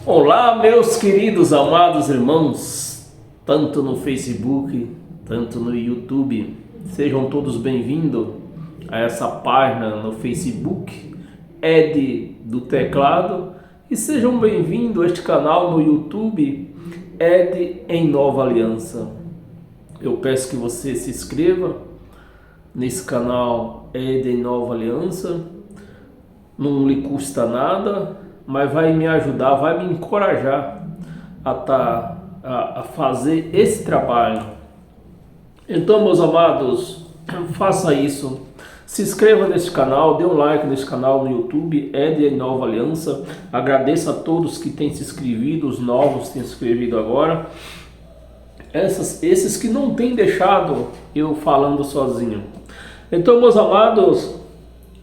Olá, meus queridos amados irmãos, tanto no Facebook, tanto no YouTube. Sejam todos bem-vindos a essa página no Facebook, Ed do Teclado, e sejam bem-vindos a este canal no YouTube, Ed em Nova Aliança. Eu peço que você se inscreva nesse canal Ed em Nova Aliança, não lhe custa nada, mas vai me ajudar, vai me encorajar a fazer esse trabalho. Então, meus amados, faça isso. Se inscreva nesse canal, dê um like nesse canal no YouTube, Ed em Nova Aliança. Agradeço a todos que têm se inscrevido, os novos que têm se inscrevido agora. Esses que não têm deixado eu falando sozinho. Então, meus amados,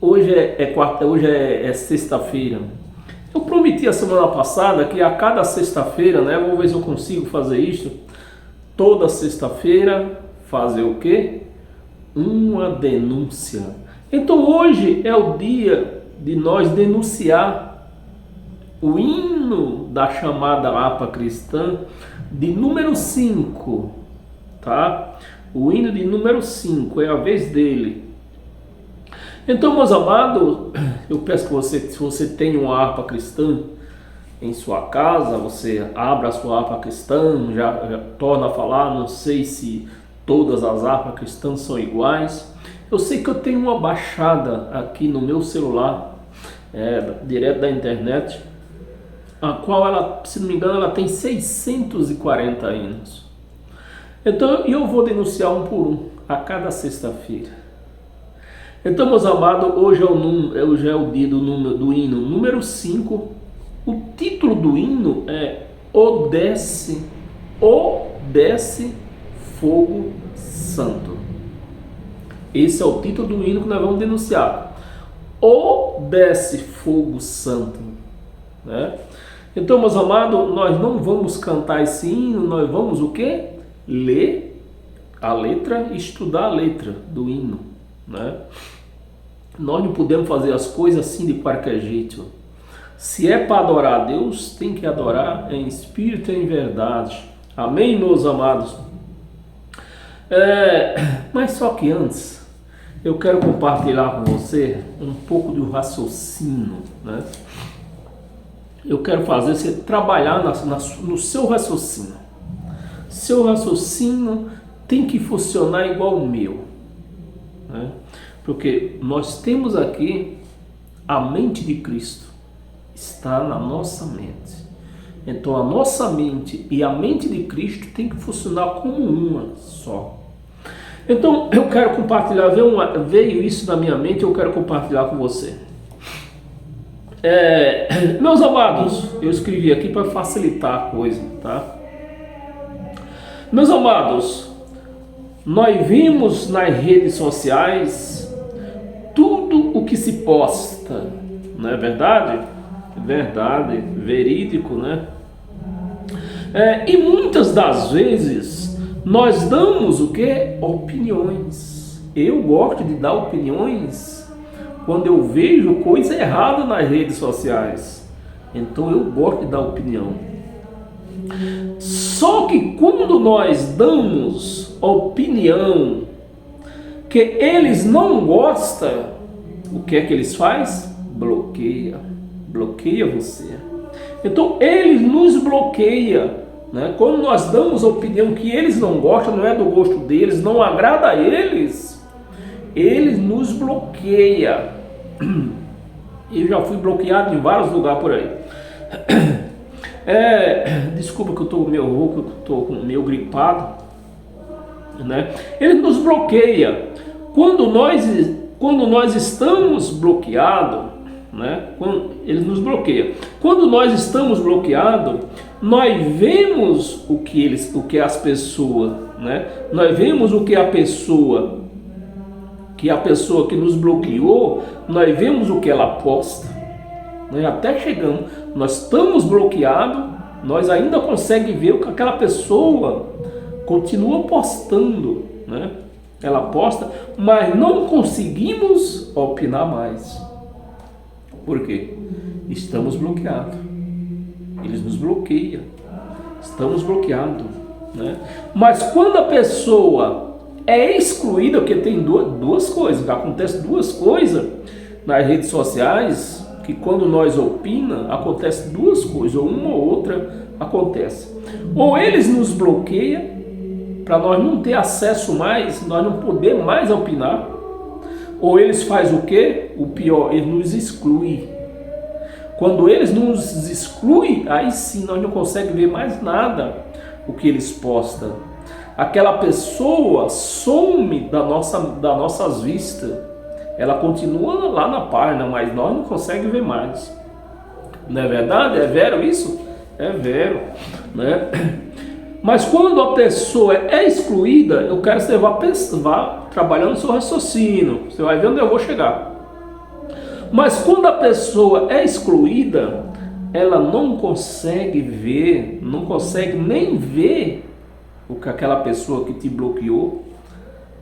hoje é sexta-feira. Eu prometi a semana passada que a cada sexta-feira, né? Vou ver se eu consigo fazer isso. Toda sexta-feira fazer o quê? Uma denúncia. Então hoje é o dia de nós denunciar o hino da chamada harpa cristã de número 5, tá? O hino de número 5 é a vez dele. Então, meus amados, eu peço que você, se você tem uma harpa cristã em sua casa, você abra a sua harpa cristã, já torna a falar. Não sei se todas as harpas cristãs são iguais. Eu sei que eu tenho uma baixada aqui no meu celular, direto da internet, a qual ela, se não me engano, ela tem 640 hinos. Então, eu vou denunciar um por um a cada sexta-feira. Então, meus amados, hoje é o dia do hino número 5. O título do hino é O Desce Fogo Santo. Esse é o título do hino que nós vamos denunciar. O Desce Fogo Santo, né? Então, meus amados, nós não vamos cantar esse hino, nós vamos o quê? Ler a letra e estudar a letra do hino, né? Nós não podemos fazer as coisas assim de qualquer jeito. Se é para adorar a Deus, tem que adorar em espírito e em verdade. Amém, meus amados? Mas só que antes, eu quero compartilhar com você um pouco do raciocínio, né? Eu quero fazer você trabalhar no seu raciocínio. Seu raciocínio tem que funcionar igual o meu, né? Porque nós temos aqui a mente de Cristo, está na nossa mente. Então a nossa mente e a mente de Cristo tem que funcionar como uma só. Então eu quero compartilhar, veio isso na minha mente, eu quero compartilhar com você. Meus amados, eu escrevi aqui para facilitar a coisa, tá? Meus amados, nós vimos nas redes sociais tudo o que se posta, não é verdade? Verdade, verídico, né? E muitas das vezes nós damos o que? Opiniões. Eu gosto de dar opiniões quando eu vejo coisa errada nas redes sociais. Então eu gosto de dar opinião. Só que quando nós damos opinião que eles não gostam, o que é que eles fazem? Bloqueia você. Então eles nos bloqueiam, né? Quando nós damos opinião que eles não gostam, não é do gosto deles, não agrada a eles, eles nos bloqueiam. Eu já fui bloqueado em vários lugares por aí. Desculpa que eu estou meio rouco, que eu estou meio gripado, né? Ele nos bloqueia. Quando nós estamos bloqueados, né? Ele nos bloqueia. Quando nós estamos bloqueados, nós vemos o que as pessoas, né? Nós vemos o que a pessoa que nos bloqueou, nós vemos o que ela posta. Nós até chegamos, nós estamos bloqueados, nós ainda conseguimos ver o que aquela pessoa continua postando, né? Ela posta, mas não conseguimos opinar mais. Por quê? Estamos bloqueados. Eles nos bloqueiam. Estamos bloqueados, né? Mas quando a pessoa é excluída, porque tem duas coisas, acontece duas coisas nas redes sociais, que quando nós opina, acontece duas coisas, ou uma ou outra acontece. Ou eles nos bloqueiam, para nós não ter acesso mais, nós não poder mais opinar, ou eles fazem o quê? O pior, eles nos excluem. Quando eles nos excluem, aí sim nós não conseguimos ver mais nada o que eles postam. Aquela pessoa some das nossas vistas. Ela continua lá na página, mas nós não conseguimos ver mais. Não é verdade? É vero isso? É vero, né? Mas quando a pessoa é excluída, eu quero que você vá trabalhando no seu raciocínio. Você vai ver onde eu vou chegar. Mas quando a pessoa é excluída, ela não consegue ver, não consegue nem ver o que aquela pessoa que te bloqueou,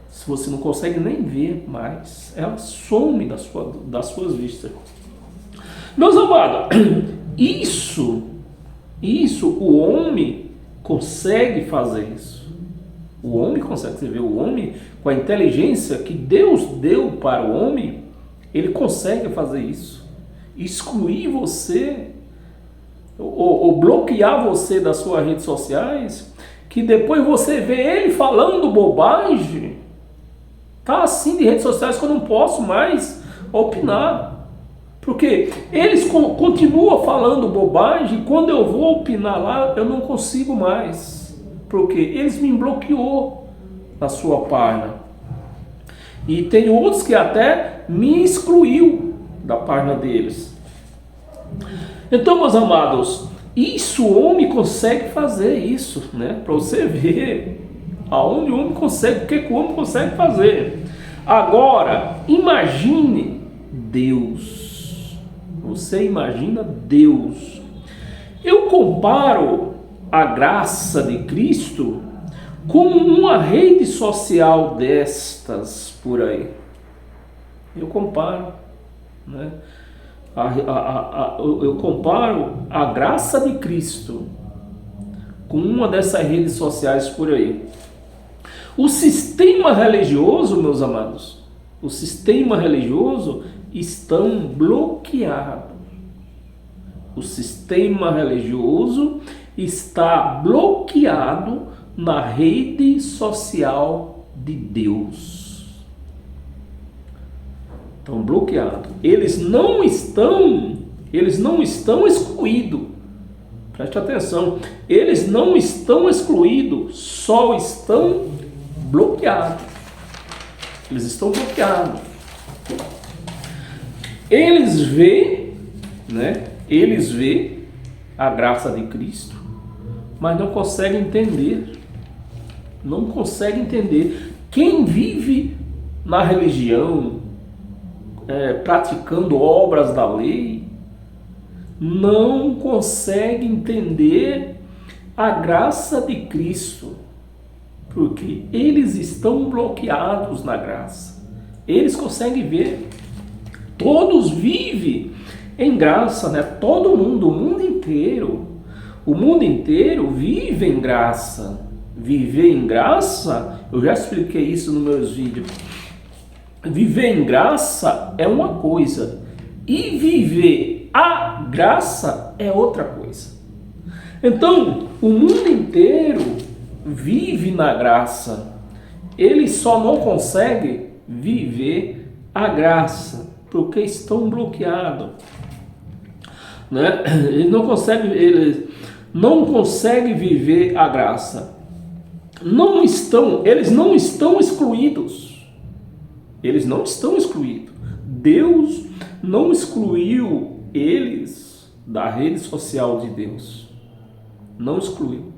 se você não consegue nem ver mais, ela some das suas vistas. Meus amados, isso o homem consegue fazer isso. O homem consegue, você vê, o homem com a inteligência que Deus deu para o homem, ele consegue fazer isso, excluir você, ou bloquear você das suas redes sociais, que depois você vê ele falando bobagem, tá assim de redes sociais que eu não posso mais opinar, porque eles continuam falando bobagem, e quando eu vou opinar lá, eu não consigo mais, porque eles me bloqueou na sua página. E tem outros que até me excluiu da página deles. Então, meus amados, isso o homem consegue fazer isso, né? Para você ver aonde o homem consegue, o que o homem consegue fazer. Agora, imagine Deus. Você imagina Deus. Eu comparo a graça de Cristo como uma rede social destas por aí. Eu comparo, né? Eu comparo a graça de Cristo com uma dessas redes sociais por aí. O sistema religioso, meus amados, o sistema religioso estão bloqueados. O sistema religioso está bloqueado na rede social de Deus. Estão bloqueados. Eles não estão excluídos. Preste atenção. Eles não estão excluídos, só estão bloqueados. Eles estão bloqueados. Eles veem, né? Eles veem a graça de Cristo, mas não conseguem entender. Não consegue entender. Quem vive na religião, praticando obras da lei, não consegue entender a graça de Cristo, porque eles estão bloqueados na graça. Eles conseguem ver. Todos vivem em graça, né? Todo mundo, o mundo inteiro vive em graça. Viver em graça, eu já expliquei isso nos meus vídeos. Viver em graça é uma coisa, e viver a graça é outra coisa. Então, o mundo inteiro vive na graça. Ele só não consegue viver a graça, porque estão bloqueados, né? Eles não conseguem viver a graça. Eles não estão excluídos. Eles não estão excluídos. Deus não excluiu eles da rede social de Deus. Não excluiu.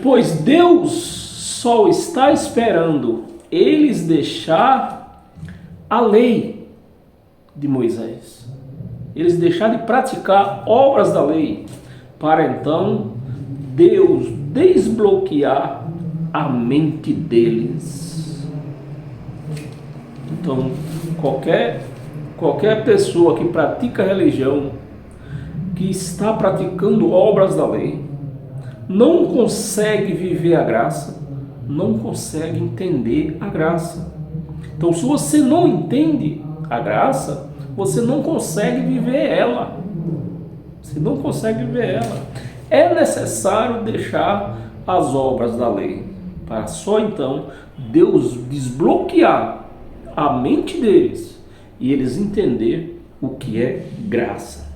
Pois Deus só está esperando eles deixar a lei de Moisés. Eles deixar de praticar obras da lei, para então Deus desbloquear a mente deles. Então, qualquer pessoa que pratica religião, que está praticando obras da lei, não consegue viver a graça, não consegue entender a graça. Então, se você não entende a graça, você não consegue viver ela. Você não consegue viver ela. É necessário deixar as obras da lei, para só então Deus desbloquear a mente deles e eles entender o que é graça.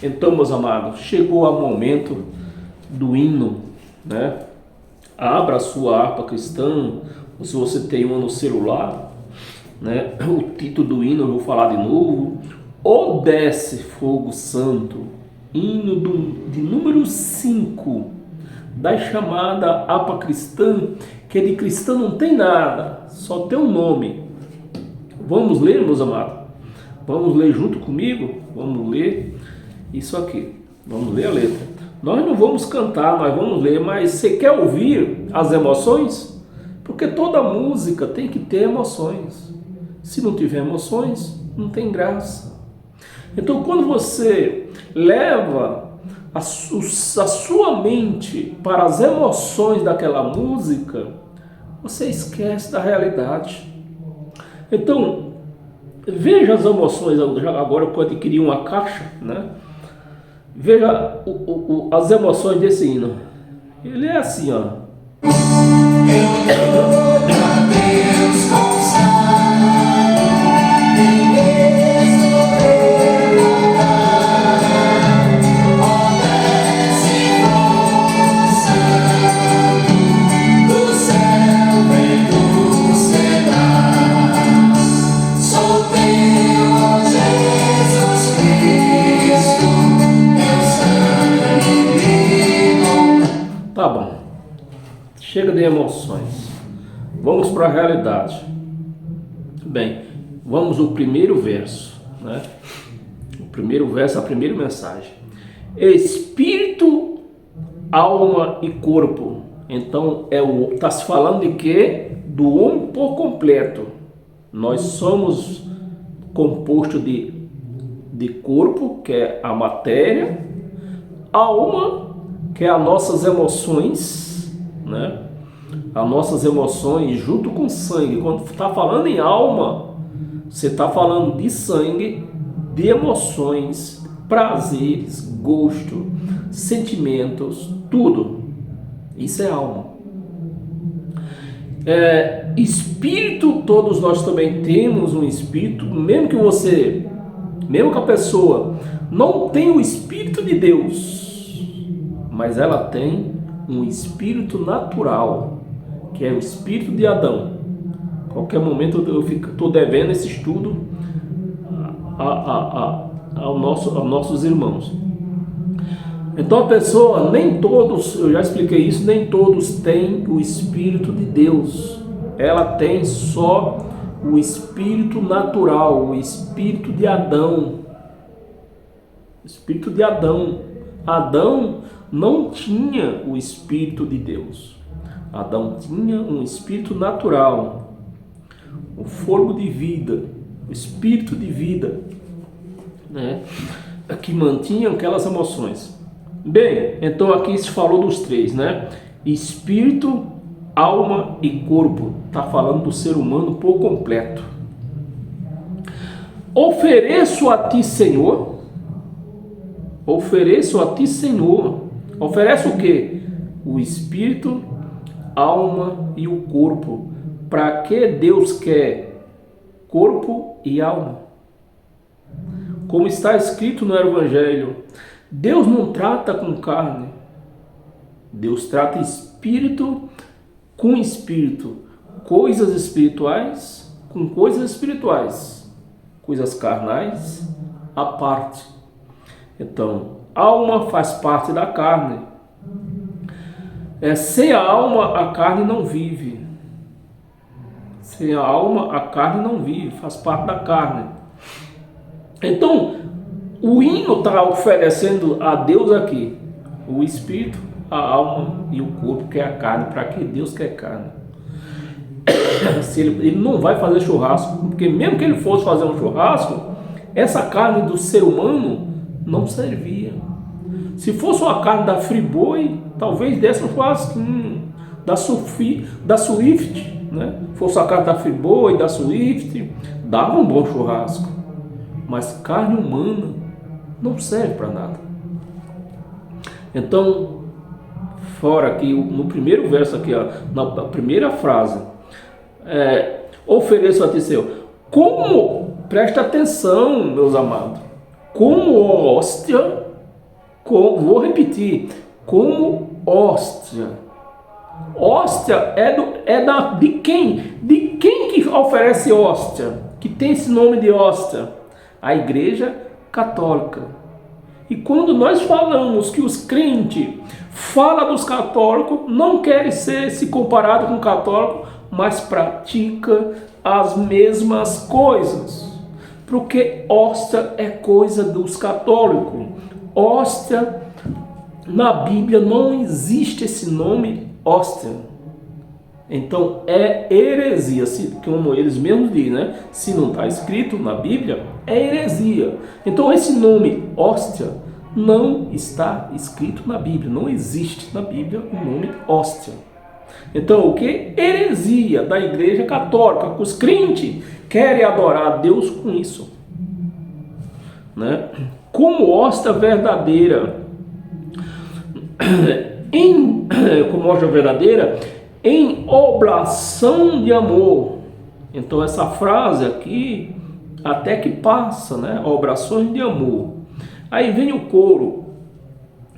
Então, meus amados, chegou o momento do hino, né? Abra a sua harpa cristã, ou se você tem uma no celular, né? O título do hino eu vou falar de novo: O Desce Fogo Santo, hino de número 5, da chamada harpa cristã, que de cristã não tem nada, só tem um nome. Vamos ler, meus amados? Vamos ler junto comigo? Vamos ler isso aqui. Vamos ler a letra. Nós não vamos cantar, nós vamos ler, mas você quer ouvir as emoções? Porque toda música tem que ter emoções. Se não tiver emoções, não tem graça. Então, quando você leva a sua mente para as emoções daquela música, você esquece da realidade. Então, veja as emoções. Agora eu adquiri uma caixa, né? Veja as emoções desse hino. Ele é assim, ó. Tá bom, chega de emoções, vamos para a realidade. Bem, vamos ao primeiro verso, né? O primeiro verso, a primeira mensagem: espírito, alma e corpo. Então está se falando de quê? Do homem por completo. Nós somos composto de corpo, que é a matéria, alma, que é as nossas emoções, né? As nossas emoções junto com sangue. Quando está falando em alma, você está falando de sangue, de emoções, prazeres, gosto, sentimentos, tudo. Isso é alma. Espírito, todos nós também temos um espírito, mesmo que a pessoa não tenha o Espírito de Deus, mas ela tem um espírito natural, que é o espírito de Adão. Qualquer momento eu estou devendo esse estudo aos nossos irmãos. Então a pessoa, nem todos, eu já expliquei isso, nem todos têm o Espírito de Deus. Ela tem só o espírito natural, o espírito de Adão. O espírito de Adão. Adão não tinha o Espírito de Deus. Adão tinha um espírito natural, o fogo de vida, o espírito de vida, né? Que mantinha aquelas emoções. Bem, então aqui se falou dos três, né? Espírito, alma e corpo. Está falando do ser humano por completo. Ofereço a ti, Senhor. Ofereço a ti, Senhor. Oferece o quê? O espírito, alma e o corpo. Para que Deus quer corpo e alma? Como está escrito no Evangelho, Deus não trata com carne. Deus trata espírito com espírito. Coisas espirituais com coisas espirituais. Coisas carnais à parte. Então, alma faz parte da carne. Sem a alma, a carne não vive. Sem a alma, a carne não vive, faz parte da carne. Então, o hino está oferecendo a Deus aqui o espírito, a alma e o corpo, que é a carne. Para que Deus quer carne? Se ele não vai fazer churrasco, porque mesmo que ele fosse fazer um churrasco, essa carne do ser humano não servia. Se fosse uma carne da Friboi, talvez desse um churrasquinho, da Swift, né? Fosse a carne da Friboi, da Swift, dava um bom churrasco. Mas carne humana não serve para nada. Então, fora aqui, no primeiro verso aqui, ó, na primeira frase, ofereço a ti, Senhor. Como, presta atenção, meus amados, como hóstia, vou repetir, como hóstia. Hóstia de quem? De quem que oferece hóstia? Que tem esse nome de hóstia? A Igreja Católica. E quando nós falamos que os crentes falam dos católicos, não querem se comparado com católico, mas pratica as mesmas coisas. Porque hóstia é coisa dos católicos. Hóstia, na Bíblia não existe esse nome hóstia. Então é heresia, como eles mesmos dizem, né? Se não está escrito na Bíblia, é heresia. Então esse nome hóstia não está escrito na Bíblia, não existe na Bíblia o nome hóstia. Então o que? Heresia da Igreja Católica, que os crentes querem adorar a Deus com isso, né? Como hóstia verdadeira, como hóstia verdadeira, em oblação de amor. Então essa frase aqui até que passa, né? Obrações de amor. Aí vem o coro.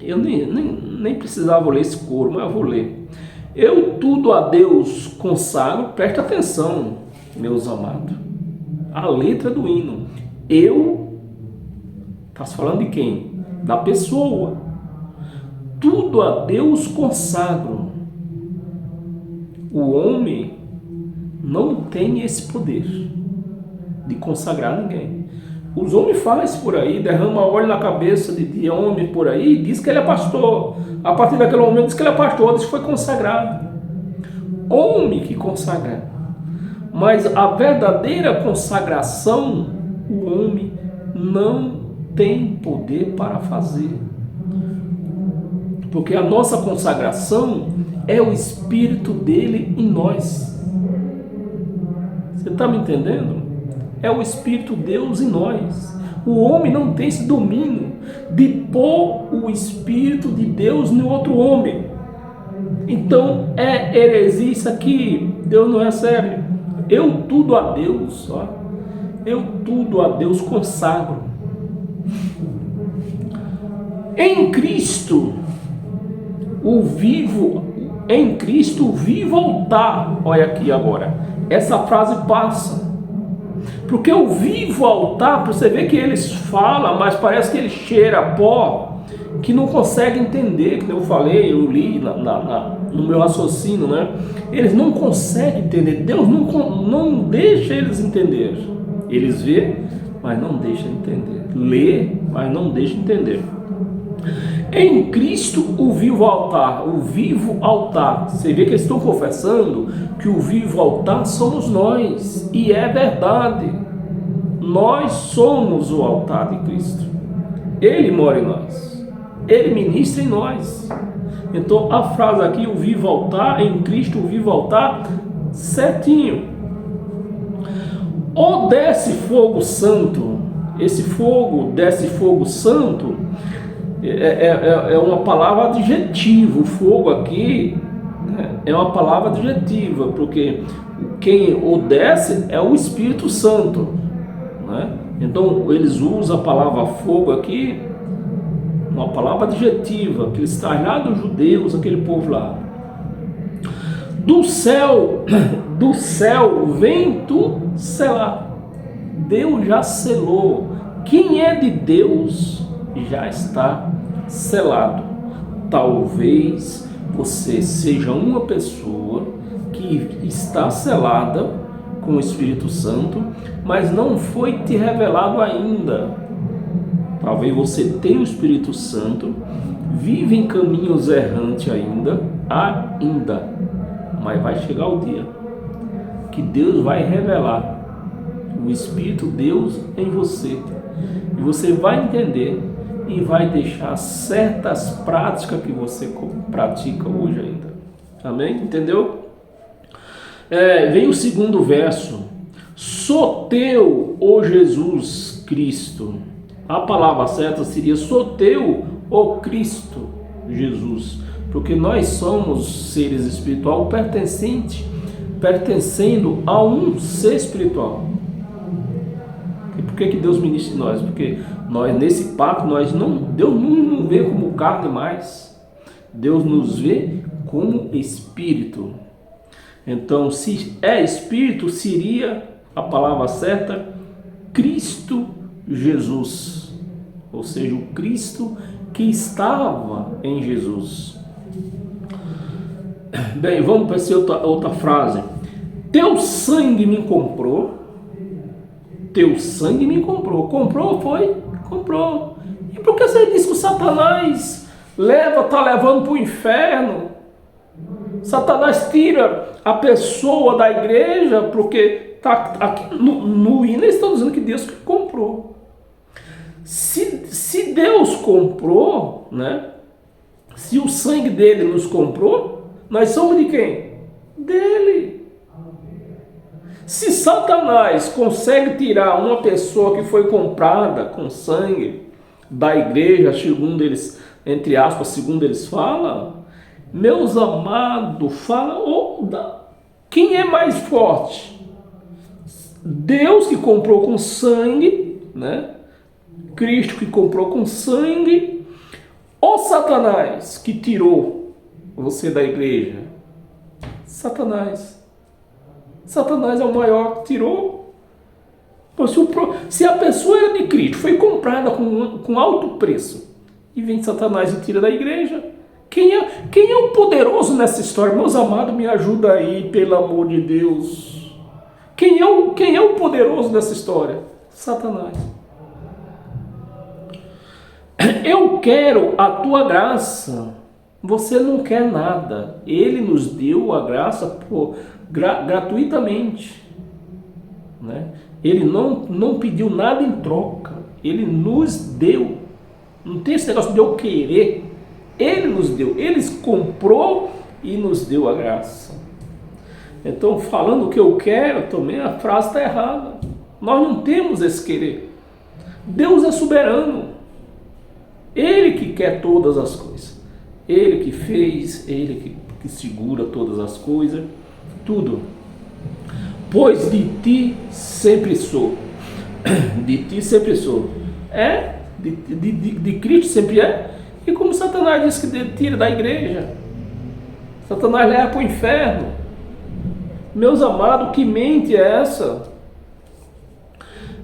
Eu nem precisava ler esse coro, mas eu vou ler. Eu tudo a Deus consagro. Presta atenção, meus amados. A letra do hino. Está falando de quem? Da pessoa. Tudo a Deus consagro. O homem não tem esse poder de consagrar ninguém. Os homens fazem por aí, derrama óleo na cabeça de homem por aí, diz que ele é pastor. A partir daquele momento diz que ele é pastor, diz que foi consagrado. Homem que consagra. Mas a verdadeira consagração, o homem não tem poder para fazer. Porque a nossa consagração é o Espírito dele em nós. Você está me entendendo? É o Espírito de Deus em nós. O homem não tem esse domínio de pôr o Espírito de Deus no outro homem. Então é heresia isso aqui. Deus não recebe. Eu tudo a Deus, ó. Eu tudo a Deus consagro. Em Cristo, em Cristo, o vivo altar. Olha aqui agora. Essa frase passa. Porque o vivo altar, você vê que eles falam, mas parece que ele cheira a pó, que não consegue entender, que eu falei, eu li no meu raciocínio, né? Eles não conseguem entender. Deus não deixa eles entender. Eles vê, mas não deixa entender. Lê, mas não deixa entender. Em Cristo, o vivo altar. Você vê que eles estão confessando que o vivo altar somos nós. E é verdade. Nós somos o altar de Cristo. Ele mora em nós. Ele ministra em nós. Então a frase aqui, o vivo altar, em Cristo, o vivo altar, certinho. Ou desce fogo santo. Esse fogo, desce fogo santo, é uma palavra adjetiva. O fogo aqui, né, é uma palavra adjetiva, porque quem o desce é o Espírito Santo, né? Então eles usam a palavra fogo aqui, uma palavra adjetiva, que eles trazem lá dos judeus, aquele povo lá. Do céu vem tu selar. Deus já selou. Quem é de Deus já está selado. Talvez você seja uma pessoa que está selada com o Espírito Santo, mas não foi te revelado ainda. Talvez você tenha o Espírito Santo, vive em caminhos errantes ainda, mas vai chegar o dia que Deus vai revelar o Espírito de Deus em você, e você vai entender e vai deixar certas práticas que você pratica hoje ainda. Amém? Entendeu? Vem o segundo verso. Sou teu, ó Jesus Cristo. A palavra certa seria sou teu, ó Cristo Jesus. Porque nós somos seres espirituais pertencendo a um ser espiritual. E por que Deus ministra em nós? Porque nós, nesse pacto, Deus não vê como carne mais. Deus nos vê como espírito. Então, se é espírito, seria a palavra certa, Cristo Jesus. Ou seja, o Cristo que estava em Jesus. Bem, vamos para essa outra frase. Teu sangue me comprou. Teu sangue me comprou. Comprou, foi? Comprou. E por que você diz que o Satanás está levando para o inferno? Satanás tira a pessoa da igreja, porque tá aqui no hino eles estão dizendo que Deus comprou. Se Deus comprou, né? Se o sangue dele nos comprou, nós somos de quem? Dele. Se Satanás consegue tirar uma pessoa que foi comprada com sangue da igreja, segundo eles, entre aspas, segundo eles falam, meus amados, quem é mais forte? Deus que comprou com sangue, né? Cristo que comprou com sangue, ou Satanás que tirou você da igreja? Satanás é o maior que tirou. Se a pessoa era de Cristo, foi comprada com alto preço, e vem Satanás e tira da igreja, quem é o poderoso nessa história? Meus amados, me ajuda aí, pelo amor de Deus. Quem é o poderoso nessa história? Satanás. Eu quero a tua graça. Você não quer nada. Ele nos deu a graça gratuitamente, né? Ele não pediu nada em troca. Ele nos deu. Não tem esse negócio de eu querer. Ele nos deu. Ele comprou e nos deu a graça. Então, falando o que eu quero, também a frase está errada. Nós não temos esse querer. Deus é soberano. Ele que quer todas as coisas. Ele que fez, Ele que segura todas as coisas, tudo. Pois de ti sempre sou. De ti sempre sou. De Cristo sempre é. E como Satanás diz que tira da igreja, Satanás leva para o inferno. Meus amados, que mente é essa?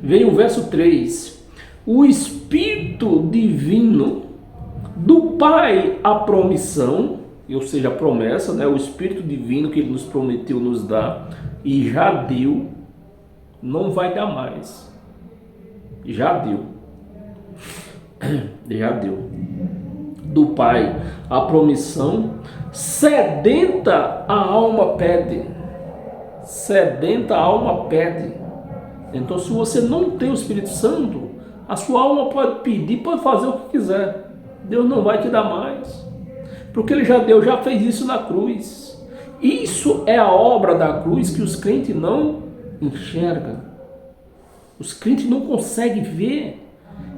Vem o verso 3. O Espírito Divino do Pai, a promissão, ou seja, a promessa, né? O Espírito Divino que Ele nos prometeu nos dar, e já deu, não vai dar mais. Já deu. Já deu. Do Pai, a promissão, sedenta a alma pede. Sedenta a alma pede. Então, se você não tem o Espírito Santo, a sua alma pode pedir, pode fazer o que quiser. Deus não vai te dar mais. Porque Ele já deu, já fez isso na cruz. Isso é a obra da cruz que os crentes não enxergam. Os crentes não conseguem ver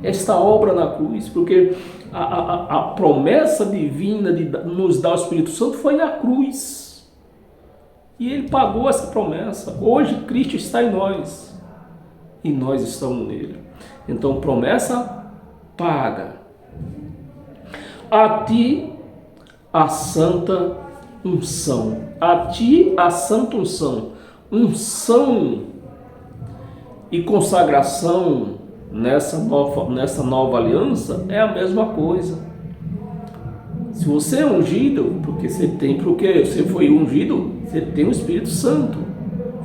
esta obra na cruz, porque a promessa divina de nos dar o Espírito Santo foi na cruz. E Ele pagou essa promessa. Hoje Cristo está em nós. E nós estamos nele. Então, promessa paga. A ti a santa unção. A ti a santa unção. Unção e consagração nessa nova aliança é a mesma coisa. Se você é ungido, porque você foi ungido, você tem o Espírito Santo.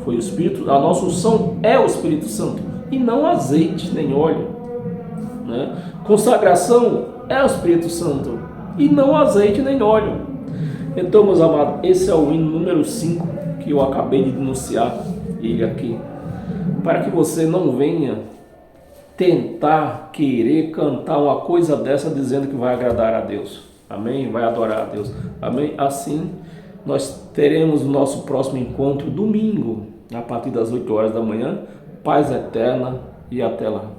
Foi o Espírito, a nossa unção é o Espírito Santo e não azeite nem óleo, né? Consagração é o Espírito Santo e não azeite nem óleo. Então, meus amados, esse é o hino número 5 que eu acabei de denunciar ele aqui, para que você não venha tentar querer cantar uma coisa dessa dizendo que vai agradar a Deus. Amém? Vai adorar a Deus. Amém? Assim, nós teremos o nosso próximo encontro domingo, a partir das 8 horas da manhã. Paz eterna e até lá.